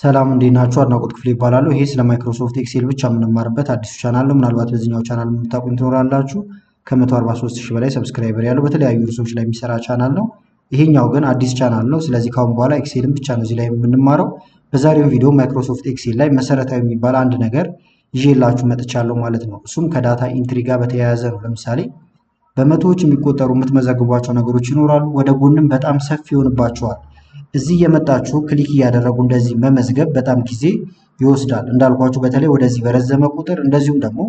ሰላም እንዴት ናችሁ? አድናቆት ክፍሌ ይባላሉ። ይሄ ስለ ማይክሮሶፍት ኤክሴል ብቻ የምንማርበት አዲሱ ቻናል ነው። ምናልባት በዚህኛው ቻናል የምታውቁኝ ትኖራላችሁ። ከ143,000 በላይ ሰብስክራይበር ያለው በተለያዩ ርዕሶች ላይ የሚሰራ ቻናል ነው። ይሄኛው ግን አዲስ ቻናል ነው። ስለዚህ ካሁን በኋላ ኤክሴልን ብቻ ነው እዚህ ላይ የምንማረው። በዛሬው ቪዲዮ ማይክሮሶፍት ኤክሴል ላይ መሰረታዊ የሚባል አንድ ነገር ይዤላችሁ መጥቻለሁ ማለት ነው። እሱም ከዳታ ኢንትሪ ጋር በተያያዘ ነው። ለምሳሌ በመቶዎች የሚቆጠሩ የምትመዘግቧቸው ነገሮች ይኖራሉ። ወደ ጎንም በጣም ሰፊ ይሆንባቸዋል። እዚህ የመጣችሁ ክሊክ እያደረጉ እንደዚህ መመዝገብ በጣም ጊዜ ይወስዳል። እንዳልኳችሁ በተለይ ወደዚህ በረዘመ ቁጥር እንደዚሁም ደግሞ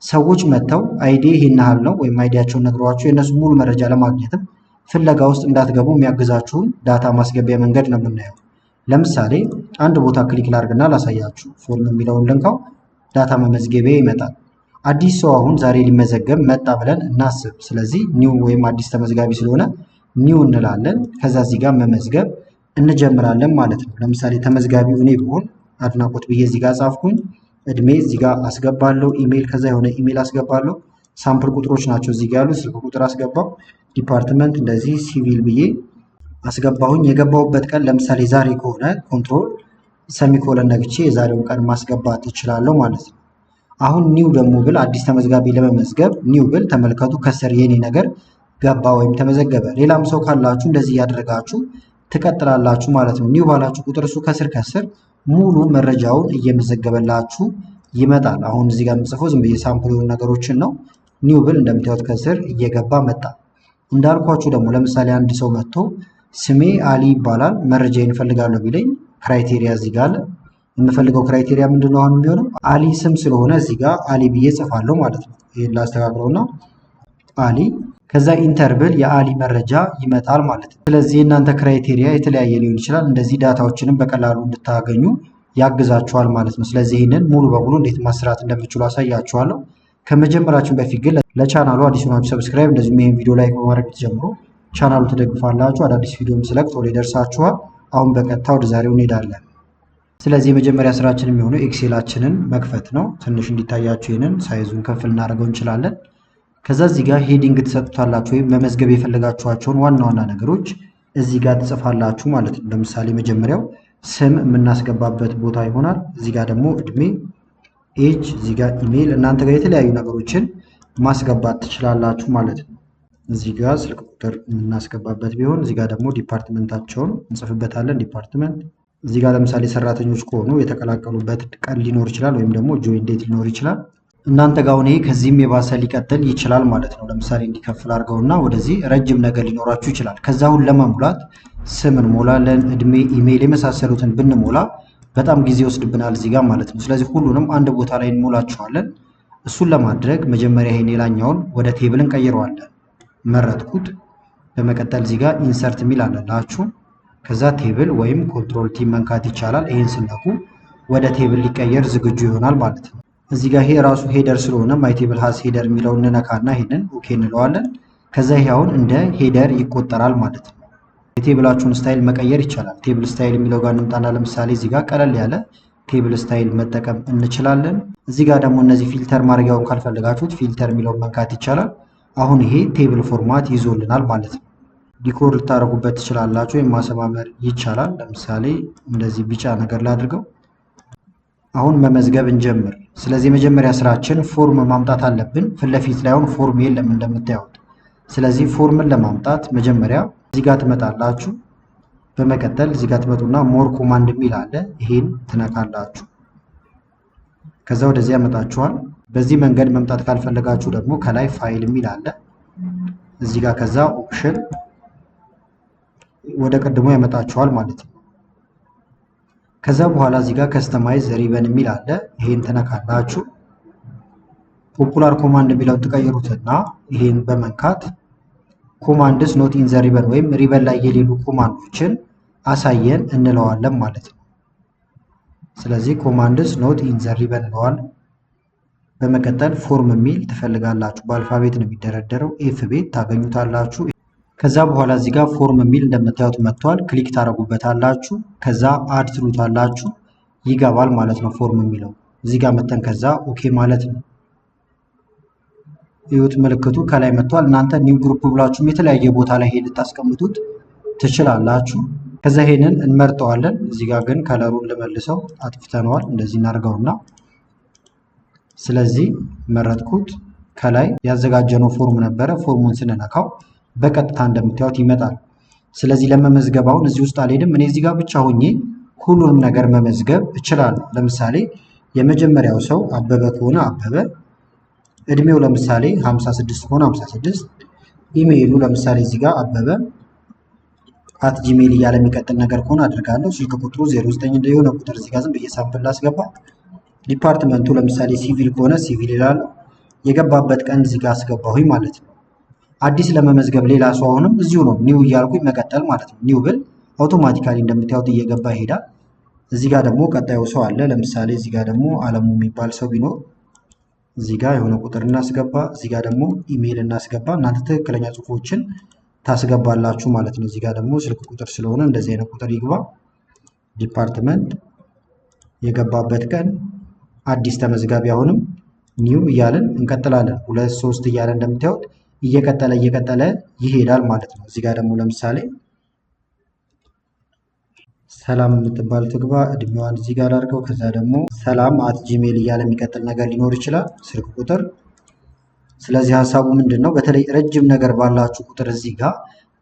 ሰዎች መጥተው አይዲ ይሄን ያህል ነው ወይም አይዲያቸውን ነግሯችሁ የእነሱ ሙሉ መረጃ ለማግኘትም ፍለጋ ውስጥ እንዳትገቡ የሚያግዛችሁን ዳታ ማስገቢያ መንገድ ነው የምናየው። ለምሳሌ አንድ ቦታ ክሊክ ላድርግና ላሳያችሁ። ፎርም የሚለውን ልንካው፣ ዳታ መመዝገቢያ ይመጣል። አዲስ ሰው አሁን ዛሬ ሊመዘገብ መጣ ብለን እናስብ። ስለዚህ ኒው ወይም አዲስ ተመዝጋቢ ስለሆነ ኒው እንላለን። ከዛ እዚህ ጋር መመዝገብ እንጀምራለን ማለት ነው። ለምሳሌ ተመዝጋቢው እኔ ብሆን አድናቆት ብዬ እዚህ ጋር ጻፍኩኝ። እድሜ እዚህ ጋር አስገባለሁ። ኢሜል ከዛ የሆነ ኢሜል አስገባለሁ። ሳምፕል ቁጥሮች ናቸው እዚህ ጋር ያሉ። ስልክ ቁጥር አስገባው። ዲፓርትመንት እንደዚህ ሲቪል ብዬ አስገባሁኝ። የገባሁበት ቀን ለምሳሌ ዛሬ ከሆነ ኮንትሮል ሰሚኮለን ነግቼ የዛሬውን ቀን ማስገባት እችላለሁ ማለት ነው። አሁን ኒው ደግሞ ብል አዲስ ተመዝጋቢ ለመመዝገብ ኒው ብል ተመልከቱ፣ ከስር የኔ ነገር ገባ ወይም ተመዘገበ። ሌላም ሰው ካላችሁ እንደዚህ እያደረጋችሁ ትቀጥላላችሁ ማለት ነው። ኒው ባላችሁ ቁጥር እሱ ከስር ሙሉ መረጃውን እየመዘገበላችሁ ይመጣል። አሁን እዚህ ጋር የምጽፈው ዝም ብዬ ሳምፕል የሆኑ ነገሮችን ነው። ኒው ብል እንደምታዩት ከስር እየገባ መጣ። እንዳልኳችሁ ደግሞ ለምሳሌ አንድ ሰው መጥቶ ስሜ አሊ ይባላል መረጃ እንፈልጋለሁ ቢለኝ ክራይቴሪያ እዚህ ጋር አለ። የምፈልገው ክራይቴሪያ ምንድነው? አሁን የሚሆነው አሊ ስም ስለሆነ እዚህ ጋር አሊ ብዬ ጽፋለሁ ማለት ነው። ይሄን ላስተካክለውና አሊ ከዛ ኢንተር ብል የአሊ መረጃ ይመጣል ማለት ነው። ስለዚህ እናንተ ክራይቴሪያ የተለያየ ሊሆን ይችላል። እንደዚህ ዳታዎችንም በቀላሉ እንድታገኙ ያግዛችኋል ማለት ነው። ስለዚህ ይህንን ሙሉ በሙሉ እንዴት ማስራት እንደምችሉ አሳያችኋለሁ። ከመጀመራችን በፊት ግን ለቻናሉ አዲስ ሆናችሁ ሰብስክራይብ፣ እንደዚሁም ይህን ቪዲዮ ላይክ በማድረግ ብትጀምሩ ቻናሉ ትደግፋላችሁ። አዳዲስ ቪዲዮም ስለቅ ቶሎ ይደርሳችኋል። አሁን በቀጥታ ወደ ዛሬው እንሄዳለን። ስለዚህ የመጀመሪያ ስራችን የሚሆነው ኤክሴላችንን መክፈት ነው። ትንሽ እንዲታያችሁ ይህንን ሳይዙን ከፍ ልናደርገው እንችላለን። ከዛ እዚህ ጋር ሄዲንግ ትሰጡታላችሁ ወይም መመዝገብ የፈለጋችኋቸውን ዋና ዋና ነገሮች እዚህ ጋር ትጽፋላችሁ ማለት ነው። ለምሳሌ መጀመሪያው ስም የምናስገባበት ቦታ ይሆናል። እዚህ ጋር ደግሞ እድሜ፣ ኤጅ፣ እዚህ ጋር ኢሜይል፣ እናንተ ጋር የተለያዩ ነገሮችን ማስገባት ትችላላችሁ ማለት ነው። እዚህ ጋር ስልክ ቁጥር የምናስገባበት ቢሆን እዚህ ጋር ደግሞ ዲፓርትመንታቸውን እንጽፍበታለን። ዲፓርትመንት እዚህ ጋር ለምሳሌ ሰራተኞች ከሆኑ የተቀላቀሉበት ቀን ሊኖር ይችላል ወይም ደግሞ ጆይን ዴት ሊኖር ይችላል። እናንተ ጋር አሁን ይሄ ከዚህም የባሰ ሊቀጥል ይችላል ማለት ነው። ለምሳሌ እንዲከፍል አድርገውና ወደዚህ ረጅም ነገር ሊኖራችሁ ይችላል። ከዛ አሁን ለመሙላት ስም እንሞላለን፣ እድሜ፣ ኢሜይል የመሳሰሉትን ብንሞላ በጣም ጊዜ ይወስድብናል እዚህ ጋር ማለት ነው። ስለዚህ ሁሉንም አንድ ቦታ ላይ እንሞላቸዋለን። እሱን ለማድረግ መጀመሪያ ይሄን ሌላኛውን ወደ ቴብል እንቀይረዋለን። መረጥኩት። በመቀጠል እዚህ ጋር ኢንሰርት የሚል አለላችሁ። ከዛ ቴብል ወይም ኮንትሮል ቲ መንካት ይቻላል። ይሄን ስነኩ ወደ ቴብል ሊቀየር ዝግጁ ይሆናል ማለት ነው። እዚህ ጋር ይሄ ራሱ ሄደር ስለሆነ ማይ ቴብል ሃዝ ሄደር የሚለውን እንነካና ይሄንን ኦኬ እንለዋለን። ከዛ ይሄ አሁን እንደ ሄደር ይቆጠራል ማለት ነው። የቴብላችሁን ስታይል መቀየር ይቻላል። ቴብል ስታይል የሚለው ጋር እንምጣና ለምሳሌ እዚህ ጋር ቀለል ያለ ቴብል ስታይል መጠቀም እንችላለን። እዚህ ጋር ደግሞ እነዚህ ፊልተር ማድረጊያውን ካልፈለጋችሁት ፊልተር የሚለውን መንካት ይቻላል። አሁን ይሄ ቴብል ፎርማት ይዞልናል ማለት ነው። ዲኮር ልታደርጉበት ትችላላችሁ ወይም ማሰማመር ይቻላል። ለምሳሌ እንደዚህ ቢጫ ነገር ላድርገው። አሁን መመዝገብ እንጀምር። ስለዚህ የመጀመሪያ ስራችን ፎርም ማምጣት አለብን። ፊት ለፊት ላይ አሁን ፎርም የለም እንደምታዩት። ስለዚህ ፎርምን ለማምጣት መጀመሪያ እዚህ ጋር ትመጣላችሁ። በመቀጠል እዚህ ጋር ትመጡና ሞር ኮማንድ የሚል አለ። ይሄን ትነካላችሁ። ከዛ ወደዚህ ያመጣችኋል። በዚህ መንገድ መምጣት ካልፈለጋችሁ ደግሞ ከላይ ፋይል የሚል አለ እዚህ ጋር። ከዛ ኦፕሽን ወደ ቀድሞ ያመጣችኋል ማለት ነው። ከዛ በኋላ እዚህ ጋር ከስተማይዝ ሪበን የሚል አለ። ይሄን ትነካላችሁ። ፖፑላር ኮማንድ የሚለውን ትቀይሩትና ይሄን በመንካት ኮማንድስ ኖት ኢን ዘ ሪበን ወይም ሪበን ላይ የሌሉ ኮማንዶችን አሳየን እንለዋለን ማለት ነው። ስለዚህ ኮማንድስ ኖት ኢን ዘ ሪበን እንለዋለን። በመቀጠል ፎርም የሚል ትፈልጋላችሁ። በአልፋቤት ነው የሚደረደረው። ኤፍ ቤት ታገኙታላችሁ። ከዛ በኋላ እዚህ ጋር ፎርም የሚል እንደምታዩት መጥቷል። ክሊክ ታደርጉበታላችሁ። ከዛ አድ ትሉታላችሁ። ይገባል ማለት ነው ፎርም የሚለው እዚህ ጋር መተን ከዛ ኦኬ ማለት ነው። ይሁት ምልክቱ ከላይ መጥቷል። እናንተ ኒው ግሩፕ ብላችሁም የተለያየ ቦታ ላይ ሄድ ልታስቀምጡት ትችላላችሁ። ከዛ ይሄንን እንመርጠዋለን። እዚህ ጋር ግን ከለሩን ልመልሰው አጥፍተነዋል። እንደዚህ እናድርገውና ስለዚህ መረጥኩት። ከላይ ያዘጋጀነው ፎርም ነበረ። ፎርሙን ስንነካው በቀጥታ እንደምታዩት ይመጣል። ስለዚህ ለመመዝገብ አሁን እዚህ ውስጥ አልሄድም። እኔ እዚህ ጋር ብቻ ሆኜ ሁሉንም ነገር መመዝገብ እችላለሁ። ለምሳሌ የመጀመሪያው ሰው አበበ ከሆነ አበበ፣ እድሜው ለምሳሌ 56 ከሆነ 56፣ ኢሜይሉ ለምሳሌ እዚህ ጋር አበበ @gmail እያለ የሚቀጥል ነገር ከሆነ አድርጋለሁ። ስልክ ቁጥሩ 09 የሆነ ቁጥር እዚህ ጋር ዝም ብዬ ሳምፕል ላስገባ። ዲፓርትመንቱ ለምሳሌ ሲቪል ከሆነ ሲቪል ይላል። የገባበት ቀን እዚህ ጋር አስገባሁኝ ማለት ነው። አዲስ ለመመዝገብ ሌላ ሰው አሁንም እዚሁ ነው ኒው እያልኩኝ መቀጠል ማለት ነው። ኒው ብል አውቶማቲካሊ እንደምታዩት እየገባ ይሄዳል። እዚህ ጋር ደግሞ ቀጣዩ ሰው አለ። ለምሳሌ እዚህ ጋር ደግሞ አለሙ የሚባል ሰው ቢኖር እዚህ ጋር የሆነ ቁጥር እናስገባ። እዚህ ጋር ደግሞ ኢሜይል እናስገባ። እናንተ ትክክለኛ ጽሁፎችን ታስገባላችሁ ማለት ነው። እዚህ ጋር ደግሞ ስልክ ቁጥር ስለሆነ እንደዚህ አይነት ቁጥር ይግባ። ዲፓርትመንት፣ የገባበት ቀን፣ አዲስ ተመዝጋቢ አሁንም ኒው እያልን እንቀጥላለን። 2 3 እያለ እንደምታዩት እየቀጠለ ይሄዳል ማለት ነው። እዚህ ጋር ደግሞ ለምሳሌ ሰላም የምትባል ትግባ። እድሜዋን እዚህ ጋር አድርገው። ከዛ ደግሞ ሰላም @gmail እያለ የሚቀጥል ነገር ሊኖር ይችላል፣ ስልክ ቁጥር። ስለዚህ ሀሳቡ ምንድን ነው? በተለይ ረጅም ነገር ባላችሁ ቁጥር እዚህ ጋር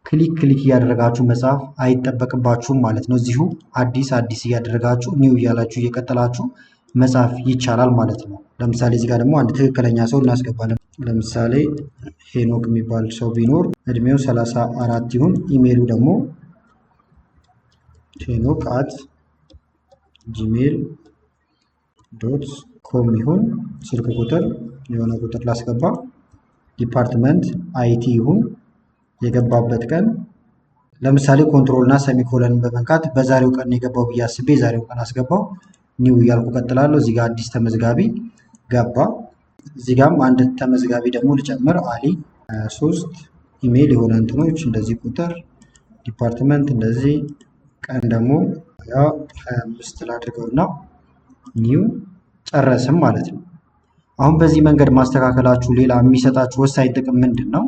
ክሊክ እያደረጋችሁ መጻፍ አይጠበቅባችሁም ማለት ነው። እዚሁ አዲስ እያደረጋችሁ ኒው እያላችሁ እየቀጠላችሁ መጻፍ ይቻላል ማለት ነው። ለምሳሌ እዚህ ጋር ደግሞ አንድ ትክክለኛ ሰው እናስገባለን። ለምሳሌ ሄኖክ የሚባል ሰው ቢኖር እድሜው 34 ይሁን። ኢሜይሉ ደግሞ ሄኖክ @gmail.com ይሁን። ስልክ ቁጥር የሆነ ቁጥር ላስገባ። ዲፓርትመንት IT ይሁን። የገባበት ቀን ለምሳሌ ኮንትሮል እና ሰሚኮለንን በመንካት በዛሬው ቀን የገባው ብዬ አስቤ የዛሬው ቀን አስገባው። ኒው እያልኩ ቀጥላለሁ። እዚህ ጋር አዲስ ተመዝጋቢ ገባ። እዚህ ጋርም አንድ ተመዝጋቢ ደግሞ ልጨምር፣ አሊ 23። ኢሜይል የሆነ እንትኖች እንደዚህ ቁጥር፣ ዲፓርትመንት እንደዚህ፣ ቀን ደግሞ 25 ላድርገውና ኒው ጨረስም ማለት ነው። አሁን በዚህ መንገድ ማስተካከላችሁ ሌላ የሚሰጣችሁ ወሳኝ ጥቅም ምንድን ነው?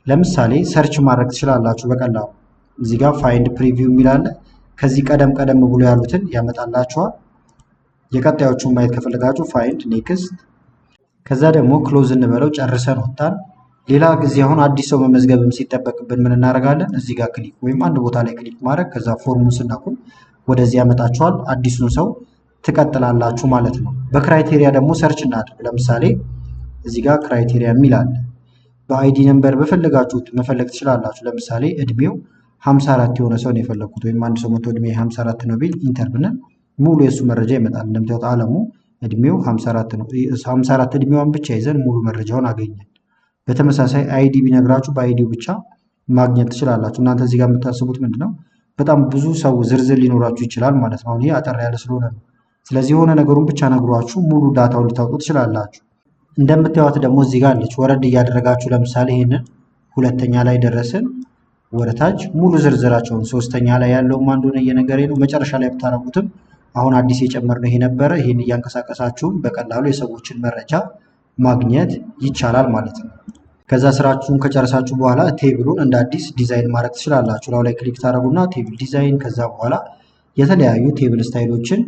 ለምሳሌ ሰርች ማድረግ ትችላላችሁ በቀላሉ። እዚህ ጋር ፋይንድ ፕሪቪው የሚላለ ከዚህ ቀደም ብሎ ያሉትን ያመጣላችኋል። የቀጣዮቹን ማየት ከፈለጋችሁ ፋይንድ ኔክስት፣ ከዛ ደግሞ ክሎዝ እንበለው። ጨርሰን ወጣን። ሌላ ጊዜ አሁን አዲስ ሰው መመዝገብም ሲጠበቅብን ምን እናደርጋለን? እዚህ ጋር ክሊክ ወይም አንድ ቦታ ላይ ክሊክ ማድረግ፣ ከዛ ፎርሙን ስናቁ ወደዚህ ያመጣችኋል። አዲሱን ሰው ትቀጥላላችሁ ማለት ነው። በክራይቴሪያ ደግሞ ሰርች እናድርግ። ለምሳሌ እዚህ ጋር ክራይቴሪያ የሚል አለ። በአይዲ ነምበር በፈለጋችሁት መፈለግ ትችላላችሁ። ለምሳሌ እድሜው 54 የሆነ ሰው ነው የፈለግኩት፣ ወይም አንድ ሰው መቶ እድሜ 54 ነው ቢል ኢንተር ብለን ሙሉ የእሱ መረጃ ይመጣል። እንደምታዩት አለሙ እድሜው 54 ነው። 54 እድሜዋን ብቻ ይዘን ሙሉ መረጃውን አገኘን። በተመሳሳይ አይዲ ቢነግራችሁ በአይዲው ብቻ ማግኘት ትችላላችሁ። እናንተ እዚህ ጋር የምታስቡት ምንድነው? በጣም ብዙ ሰው ዝርዝር ሊኖራችሁ ይችላል ማለት ነው። አሁን ይሄ አጠር ያለ ስለሆነ ነው። ስለዚህ የሆነ ነገሩን ብቻ ነግሯችሁ ሙሉ ዳታውን ልታውቁ ትችላላችሁ። እንደምታዩት ደግሞ እዚህ ጋር አለች። ወረድ እያደረጋችሁ ለምሳሌ ይሄንን 2ኛ ላይ ደረስን። ወደታች ሙሉ ዝርዝራቸውን 3ኛ ላይ ያለውም አንዱ ነው እየነገረኝ ነው። መጨረሻ ላይ ብታረጉትም አሁን አዲስ የጨመርነው ይሄ ነበረ። ይሄን እያንቀሳቀሳችሁን በቀላሉ የሰዎችን መረጃ ማግኘት ይቻላል ማለት ነው። ከዛ ስራችሁን ከጨረሳችሁ በኋላ ቴብሉን እንደ አዲስ ዲዛይን ማድረግ ትችላላችሁ። ላው ላይ ክሊክ ታደርጉና ቴብል ዲዛይን፣ ከዛ በኋላ የተለያዩ ቴብል ስታይሎችን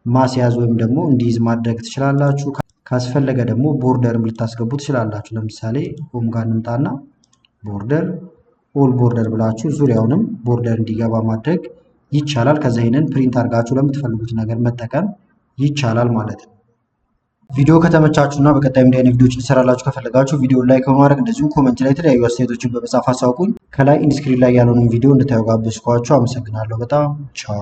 ማስያዝ ወይም ደግሞ እንዲይዝ ማድረግ ትችላላችሁ። ካስፈለገ ደግሞ ቦርደርም ልታስገቡ ትችላላችሁ። ለምሳሌ ሆም ጋር እንምጣና ቦርደር ኦል ቦርደር ብላችሁ ዙሪያውንም ቦርደር እንዲገባ ማድረግ ይቻላል። ከዛ ይሄንን ፕሪንት አድርጋችሁ ለምትፈልጉት ነገር መጠቀም ይቻላል ማለት ነው። ቪዲዮ ከተመቻችሁና በቀጣይ እንዲህ አይነት ቪዲዮዎች እንሰራላችሁ ከፈለጋችሁ ቪዲዮ ላይክ በማድረግ እንደዚሁም ኮሜንት ላይ የተለያዩ አስተያየቶችን በመጻፍ አሳውቁኝ። ከላይ ኢንስክሪን ላይ ያለውን ቪዲዮ እንድታዩ ጋብዝኳችሁ። አመሰግናለሁ በጣም ቻው።